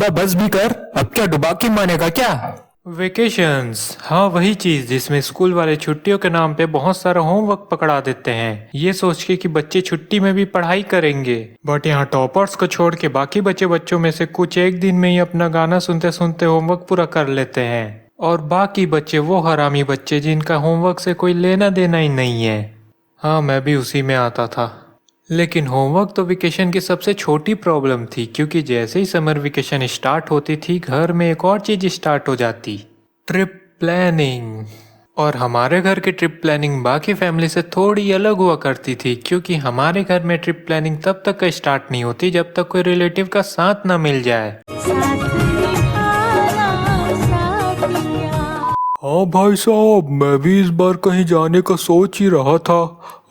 अबे बस भी कर, अब क्या डुबाकी मानेगा क्या। वेकेशंस, हाँ वही चीज जिसमें स्कूल वाले छुट्टियों के नाम पे बहुत सारा होमवर्क पकड़ा देते हैं, ये सोच के कि बच्चे छुट्टी में भी पढ़ाई करेंगे। बट यहाँ टॉपर्स को छोड़ के बाकी बच्चों में से कुछ एक दिन में ही अपना गाना सुनते सुनते होमवर्क पूरा कर लेते हैं, और बाकी बच्चे वो हरामी बच्चे जिनका होमवर्क से कोई लेना देना ही नहीं है। हाँ, मैं भी उसी में आता था। लेकिन होमवर्क तो वेकेशन की सबसे छोटी प्रॉब्लम थी, क्योंकि जैसे ही समर वेकेशन स्टार्ट होती थी घर में एक और चीज स्टार्ट हो जाती, ट्रिप प्लानिंग। और हमारे घर की ट्रिप प्लानिंग बाकी फैमिली से थोड़ी अलग हुआ करती थी, क्योंकि हमारे घर में ट्रिप प्लानिंग तब तक स्टार्ट नहीं होती जब तक कोई रिलेटिव का साथ ना मिल जाए। हाँ भाई साहब, मैं भी इस बार कहीं जाने का सोच ही रहा था।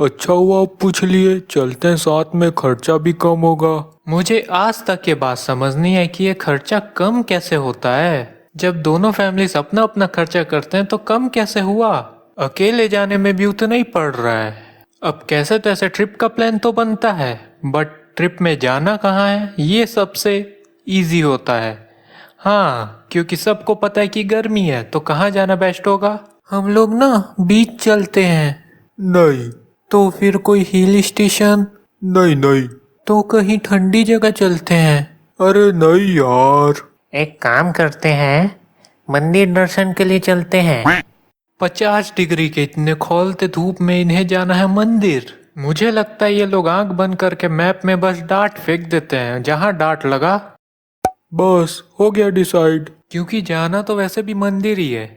अच्छा हुआ आप पूछ लिए, चलते हैं साथ में, खर्चा भी कम होगा। मुझे आज तक ये बात समझ नहीं आई कि ये खर्चा कम कैसे होता है। जब दोनों फैमिलीज अपना अपना खर्चा करते हैं तो कम कैसे हुआ। अकेले जाने में भी उतना ही पड़ रहा है। अब कैसे तैसे ट्रिप का प्लान तो बनता है, बट ट्रिप में जाना कहाँ है ये सबसे इजी होता है। हाँ, क्योंकि सबको पता है कि गर्मी है तो कहाँ जाना बेस्ट होगा। हम लोग ना बीच चलते हैं। नहीं। तो फिर कोई हिल स्टेशन। नहीं नहीं। तो कहीं ठंडी जगह चलते हैं। अरे नहीं यार। एक काम करते हैं, मंदिर दर्शन के लिए चलते हैं। 50 डिग्री के इतने खौलते धूप में इन्हें जाना है मंदिर। मुझे लगता है ये लोग आंख बंद करके मैप में बस डार्ट फेंक देते हैं, जहाँ डार्ट लगा बस हो गया डिसाइड। क्योंकि जाना तो वैसे भी मंदिर ही है,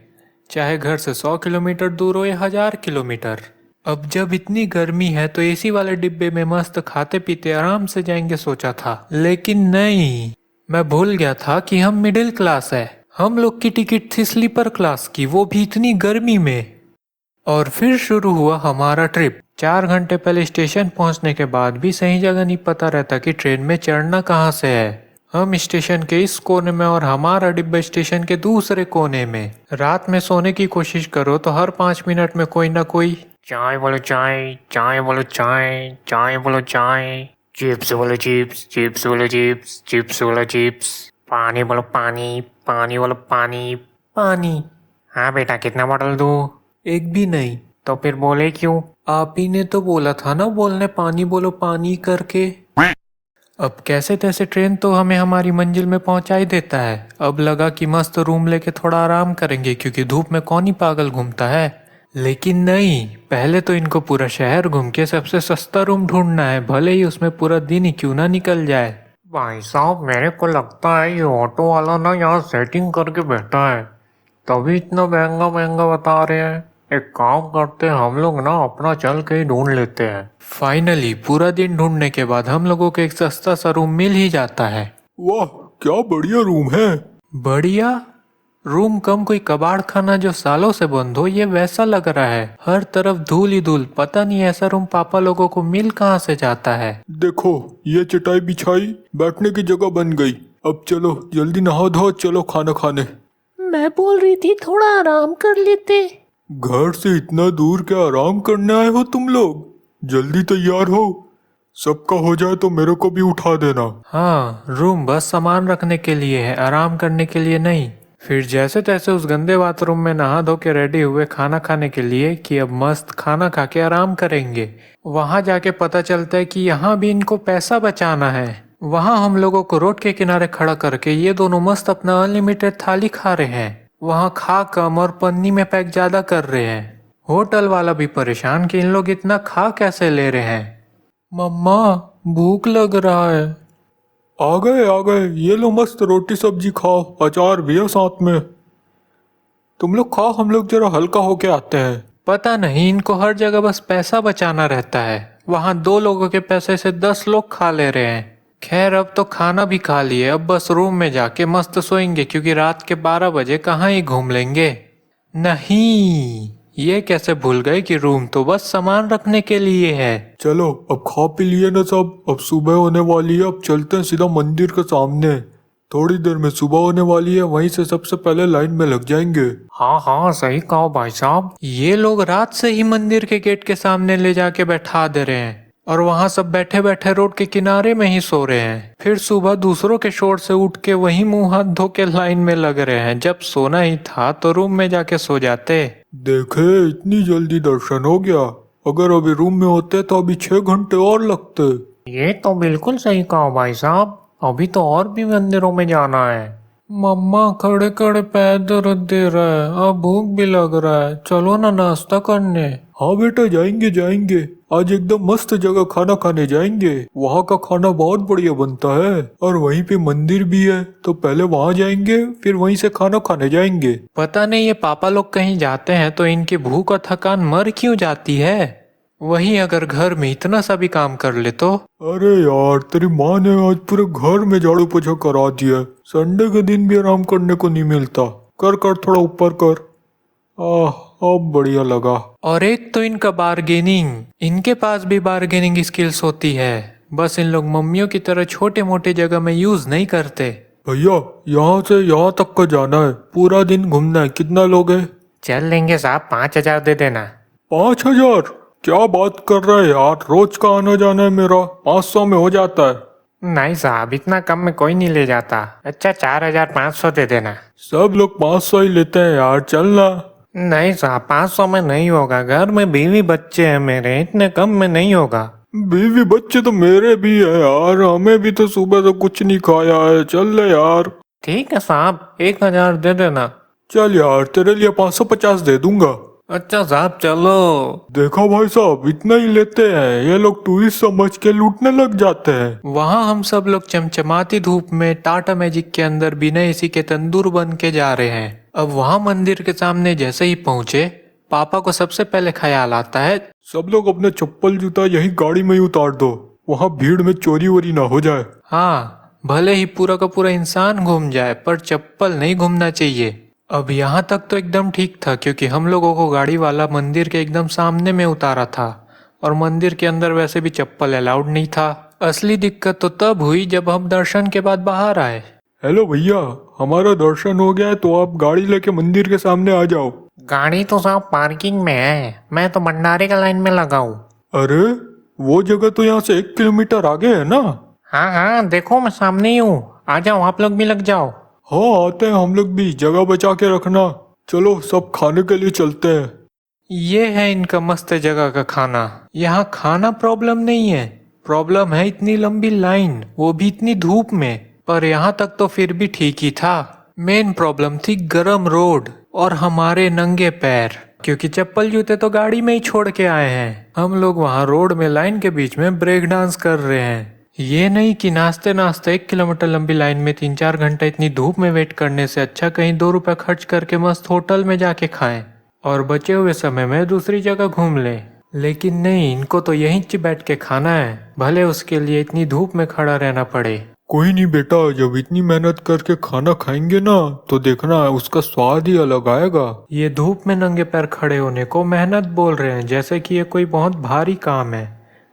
चाहे घर से 100 किलोमीटर दूर हो या 1000 किलोमीटर। अब जब इतनी गर्मी है तो एसी वाले डिब्बे में मस्त खाते पीते आराम से जाएंगे सोचा था, लेकिन नहीं, मैं भूल गया था कि हम मिडिल क्लास है। हम लोग की टिकट थी स्लीपर क्लास की, वो भी इतनी गर्मी में। और फिर शुरू हुआ हमारा ट्रिप। 4 घंटे पहले स्टेशन पहुंचने के बाद भी सही जगह नहीं पता रहता कि ट्रेन में चढ़ना कहाँ से है। हम स्टेशन के इस कोने में और हमारा डिब्बा स्टेशन के दूसरे कोने में। रात में सोने की कोशिश करो तो हर 5 मिनट में कोई ना कोई चाय बोलो चाय, चाय बोलो चाय, चाय बोलो चाय, चिप्स बोलो चिप्स, चिप्स बोलो चिप्स, चिप्स बोलो चिप्स, पानी बोलो पानी, पानी बोलो पानी, पानी। हाँ बेटा, कितना बॉटल दूँ? एक भी नहीं। तो फिर बोले क्यों? आप ही ने तो बोला था ना बोलने पानी बोलो पानी करके। अब कैसे तैसे ट्रेन तो हमें हमारी मंजिल में पहुंचा ही देता है। अब लगा कि मस्त रूम लेके थोड़ा आराम करेंगे, क्योंकि धूप में कौन ही पागल घूमता है। लेकिन नहीं, पहले तो इनको पूरा शहर घूम के सबसे सस्ता रूम ढूंढना है, भले ही उसमें पूरा दिन ही क्यों ना निकल जाए। भाई साहब, मेरे को लगता है ये ऑटो वाला ना यहाँ सेटिंग करके बैठा है, तभी इतना महंगा महंगा बता रहे हैं। एक काम करते हैं, हम लोग ना अपना चल के ही ढूंढ लेते हैं। फाइनली पूरा दिन ढूंढने के बाद हम लोगों को एक सस्ता सा रूम मिल ही जाता है। वाह, क्या बढ़िया रूम है। बढ़िया रूम कम कोई कबाड़ खाना जो सालों से बंद हो, ये वैसा लग रहा है। हर तरफ धूल ही धूल, पता नहीं ऐसा रूम पापा लोगों को मिल कहाँ से जाता है। देखो, ये चटाई बिछाई, बैठने की जगह बन गई। अब चलो जल्दी नहा धो, चलो खाना खाने। मैं बोल रही थी थोड़ा आराम कर लेते। घर से इतना दूर क्या आराम करने आए हो तुम लोग? जल्दी तैयार हो, सबका हो जाए तो मेरे को भी उठा देना। हाँ, रूम बस सामान रखने के लिए है, आराम करने के लिए नहीं। फिर जैसे तैसे उस गंदे बाथरूम में नहा धो के रेडी हुए खाना खाने के लिए कि अब मस्त खाना खा के आराम करेंगे। वहाँ जाके पता चलता है कि यहाँ भी इनको पैसा बचाना है। वहाँ हम लोगों को रोड के किनारे खड़ा करके ये दोनों मस्त अपना अनलिमिटेड थाली खा रहे हैं। वहाँ खा कम और पन्नी में पैक ज्यादा कर रहे हैं। होटल वाला भी परेशान कि इन लोग इतना खा कैसे ले रहे हैं। मम्मा, भूख लग रहा है। आ गए, ये लो मस्त रोटी सब्जी खाओ, अचार भी है साथ में। तुम लोग खाओ, हम लोग जरा हल्का होके आते हैं। पता नहीं इनको हर जगह बस पैसा बचाना रहता है। वहाँ 2 लोगों के पैसे से 10 लोग खा ले रहे हैं। खैर, अब तो खाना भी खा लिए, अब बस रूम में जाके मस्त सोएंगे, क्योंकि रात के 12 बजे कहाँ ही घूम लेंगे। नहीं, ये कैसे भूल गए कि रूम तो बस सामान रखने के लिए है। चलो अब खा पी लिए ना सब, अब सुबह होने वाली है, अब चलते हैं सीधा मंदिर के सामने। थोड़ी देर में सुबह होने वाली है, वहीं से सबसे पहले लाइन में लग जाएंगे। हाँ हाँ, सही कहा भाई साहब। ये लोग रात से ही मंदिर के गेट के सामने ले जाके बैठा दे रहे हैं। और वहां सब बैठे बैठे रोड के किनारे में ही सो रहे हैं। फिर सुबह दूसरों के शोर से उठ के वही मुंह हाथ धो के लाइन में लग रहे हैं। जब सोना ही था तो रूम में जाके सो जाते। देखे, इतनी जल्दी दर्शन हो गया। अगर अभी रूम में होते तो अभी 6 घंटे और लगते। ये तो बिल्कुल सही कहा भाई साहब, अभी तो और भी मंदिरों में जाना है। मम्मा खड़े खड़े पैर दर्द दे रहा है, अब भूख भी लग रहा है, चलो ना नाश्ता करने। हाँ बेटा, जाएंगे जाएंगे। आज एकदम मस्त जगह खाना खाने जाएंगे। वहाँ का खाना बहुत बढ़िया बनता है और वहीं पे मंदिर भी है, तो पहले वहाँ जाएंगे फिर वहीं से खाना खाने जाएंगे। पता नहीं ये पापा लोग कहीं जाते हैं तो इनकी भूख और थकान मर क्यों जाती है। वहीं अगर घर में इतना सा भी काम कर ले तो। अरे यार, तेरी माँ ने आज पूरे घर में झाड़ू पोछा करा दिया। संडे के दिन भी आराम करने को नहीं मिलता। कर कर थोड़ा ऊपर कर। अब बढ़िया लगा। और एक तो इनका बार्गेनिंग, इनके पास भी बार्गेनिंग स्किल्स होती है, बस इन लोग मम्मियों की तरह छोटे मोटे जगह में यूज नहीं करते। भैया, यहाँ से यहाँ तक का जाना है, पूरा दिन घूमना है। कितना लोगे? चल लेंगे साहब, 5,000 दे देना। 5,000? क्या बात कर रहा है यार, रोज का आना जाना है मेरा। 500 में हो जाता है। नहीं साहब, इतना कम में कोई नहीं ले जाता। अच्छा 4,500 दे देना। सब लोग 500 ही लेते हैं यार, चलना। नहीं साहब, 500 में नहीं होगा, घर में बीवी बच्चे हैं मेरे, इतने कम में नहीं होगा। बीवी बच्चे तो मेरे भी है यार, हमें भी तो सुबह से कुछ नहीं खाया है। चल ले यार। ठीक है साहब, 1,000 दे देना। चल यार, तेरे लिए 550 दे दूंगा। अच्छा साहब चलो। देखो भाई साहब, इतना ही लेते हैं। ये लोग टूरिस्ट समझ के लूटने लग जाते हैं। वहाँ हम सब लोग चमचमाती धूप में टाटा मैजिक के अंदर बिना एसी के तंदूर बन के जा रहे हैं। अब वहाँ मंदिर के सामने जैसे ही पहुँचे, पापा को सबसे पहले ख्याल आता है, सब लोग अपने चप्पल जूता यही गाड़ी में ही उतार दो, वहाँ भीड़ में चोरी वोरी ना हो जाए। हाँ, भले ही पूरा का पूरा इंसान घूम जाए पर चप्पल नहीं घूमना चाहिए। अब यहाँ तक तो एकदम ठीक था, क्योंकि हम लोगों को गाड़ी वाला मंदिर के एकदम सामने में उतारा था और मंदिर के अंदर वैसे भी चप्पल अलाउड नहीं था। असली दिक्कत तो तब हुई जब हम दर्शन के बाद बाहर आए। हेलो भैया, हमारा दर्शन हो गया है तो आप गाड़ी लेके मंदिर के सामने आ जाओ। गाड़ी तो साहब पार्किंग में है, मैं तो भंडारे का लाइन में लगा हूँ। अरे, वो जगह तो यहाँ से 1 किलोमीटर आगे है ना? हाँ हाँ, देखो मैं सामने ही हूँ, आ जाओ आप लोग भी लग जाओ। हाँ, आते हैं हम लोग भी, जगह बचा के रखना। चलो सब खाने के लिए चलते हैं। ये है इनका मस्त जगह का खाना। यहाँ खाना प्रॉब्लम नहीं है, प्रॉब्लम है इतनी लंबी लाइन, वो भी इतनी धूप में। पर यहाँ तक तो फिर भी ठीक ही था। मेन प्रॉब्लम थी गरम रोड और हमारे नंगे पैर, क्योंकि चप्पल जूते तो गाड़ी में ही छोड़ के आए हैं। हम लोग वहाँ रोड में लाइन के बीच में ब्रेक डांस कर रहे हैं। ये नहीं कि नाचते नाचते 1 किलोमीटर लंबी लाइन में 3-4 घंटे इतनी धूप में वेट करने से अच्छा कहीं 2 रुपए खर्च करके मस्त होटल में जाके खाएं और बचे हुए समय में दूसरी जगह घूम लें। लेकिन नहीं, इनको तो यहीं बैठ के खाना है, भले उसके लिए इतनी धूप में खड़ा रहना पड़े। कोई नहीं बेटा, जब इतनी मेहनत करके खाना खाएंगे ना तो देखना उसका स्वाद ही अलग आएगा। ये धूप में नंगे पैर खड़े होने को मेहनत बोल रहे हैं, जैसे कि ये कोई बहुत भारी काम है।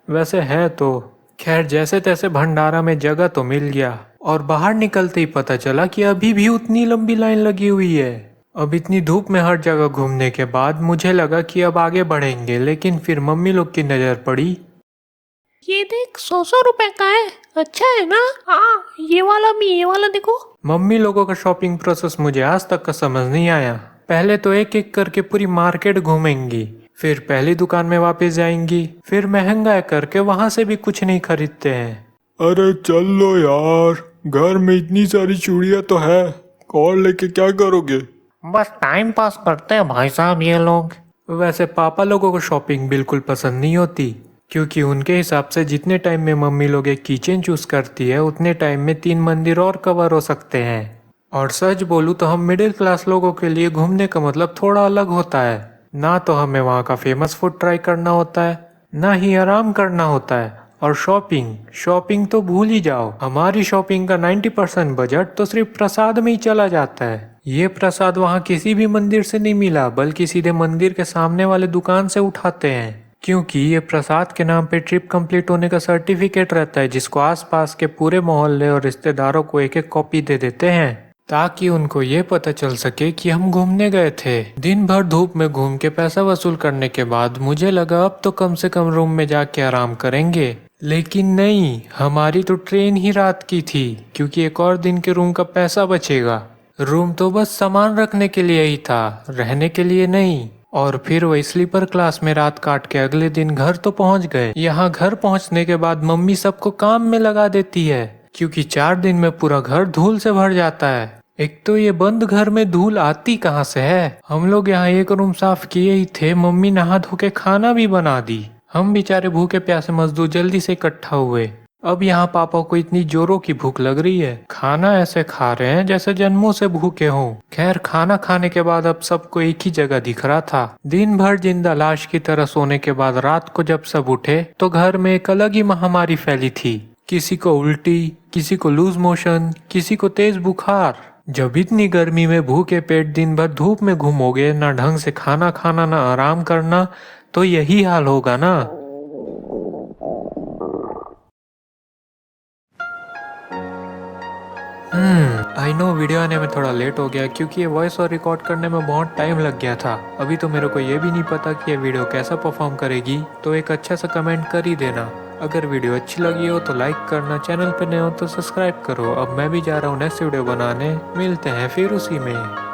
वैसे है तो। खैर, जैसे तैसे भंडारा में जगह तो मिल गया और बाहर निकलते ही पता चला कि अभी भी उतनी लंबी लाइन लगी हुई है। अब इतनी धूप में हर जगह घूमने के बाद मुझे लगा कि अब आगे बढ़ेंगे, लेकिन फिर मम्मी लोग की नजर पड़ी। ये देख, 100 रुपए का है, अच्छा है ना? हाँ, ये वाला भी, ये वाला देखो। मम्मी लोगों का शॉपिंग प्रोसेस मुझे आज तक का समझ नहीं आया। पहले तो एक एक करके पूरी मार्केट घूमेंगी, फिर पहली दुकान में वापस जाएंगी, फिर महंगा करके वहां से भी कुछ नहीं खरीदते हैं। अरे चल लो यार, घर में इतनी सारी चूड़ियां तो है, और लेके क्या करोगे? बस टाइम पास करते हैं भाई साहब ये लोग। वैसे पापा लोगों को शॉपिंग बिल्कुल पसंद नहीं होती, क्योंकि उनके हिसाब से जितने टाइम में मम्मी लोग एक किचन चूज करती है उतने टाइम में 3 मंदिर और कवर हो सकते हैं। और सच बोलूं तो हम मिडिल क्लास लोगों के लिए घूमने का मतलब थोड़ा अलग होता है। ना तो हमें वहाँ का फेमस फूड ट्राई करना होता है, ना ही आराम करना होता है। और शॉपिंग तो भूल ही जाओ। हमारी शॉपिंग का 90% बजट तो सिर्फ प्रसाद में ही चला जाता है। ये प्रसाद वहाँ किसी भी मंदिर से नहीं मिला, बल्कि सीधे मंदिर के सामने वाले दुकान से उठाते हैं, क्योंकि ये प्रसाद के नाम पे ट्रिप कंप्लीट होने का सर्टिफिकेट रहता है, जिसको आसपास के पूरे मोहल्ले और रिश्तेदारों को एक एक कॉपी दे देते हैं, ताकि उनको ये पता चल सके कि हम घूमने गए थे। दिन भर धूप में घूम के पैसा वसूल करने के बाद मुझे लगा अब तो कम से कम रूम में जाके आराम करेंगे, लेकिन नहीं, हमारी तो ट्रेन ही रात की थी क्योंकि एक और दिन के रूम का पैसा बचेगा। रूम तो बस सामान रखने के लिए ही था, रहने के लिए नहीं। और फिर वही स्लीपर क्लास में रात काट के अगले दिन घर तो पहुंच गए। यहाँ घर पहुंचने के बाद मम्मी सबको काम में लगा देती है क्योंकि 4 दिन में पूरा घर धूल से भर जाता है। एक तो ये बंद घर में धूल आती कहाँ से है। हम लोग यहाँ एक रूम साफ किए ही थे, मम्मी नहा धो के खाना भी बना दी। हम बेचारे भूखे प्यासे मजदूर जल्दी से इकट्ठा हुए। अब यहाँ पापा को इतनी जोरों की भूख लग रही है, खाना ऐसे खा रहे हैं जैसे जन्मों से भूखे हों। खैर खाना खाने के बाद अब सबको एक ही जगह दिख रहा था। दिन भर जिंदा लाश की तरह सोने के बाद रात को जब सब उठे तो घर में एक अलग ही महामारी फैली थी। किसी को उल्टी, किसी को लूज मोशन, किसी को तेज बुखार। जब इतनी गर्मी में भूखे पेट दिन भर धूप में घूमोगे, ना ढंग से खाना खाना ना आराम करना, तो यही हाल होगा ना। आई नो वीडियो आने में थोड़ा लेट हो गया क्योंकि ये वॉइस और रिकॉर्ड करने में बहुत टाइम लग गया था। अभी तो मेरे को ये भी नहीं पता कि ये वीडियो कैसा परफॉर्म करेगी, तो एक अच्छा सा कमेंट कर ही देना। अगर वीडियो अच्छी लगी हो तो लाइक करना, चैनल पे नए हो तो सब्सक्राइब करो। अब मैं भी जा रहा हूँ नेक्स्ट वीडियो बनाने, मिलते हैं फिर उसी में।